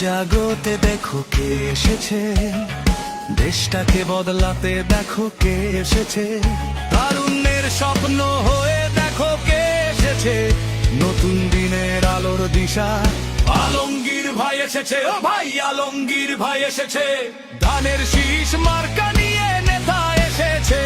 জাগতে দেখো কে এসেছে, দেশটাকে বদলাতে দেখো কে এসেছে, তারুণ্যের স্বপ্ন হয়ে দেখো কে এসেছে, নতুন দিনের আলোর দিশা। আলমগীর ভাই এসেছে, ও ভাই আলমগীর ভাই এসেছে, ধানের শীষ মার্কা নিয়ে নেতা এসেছে,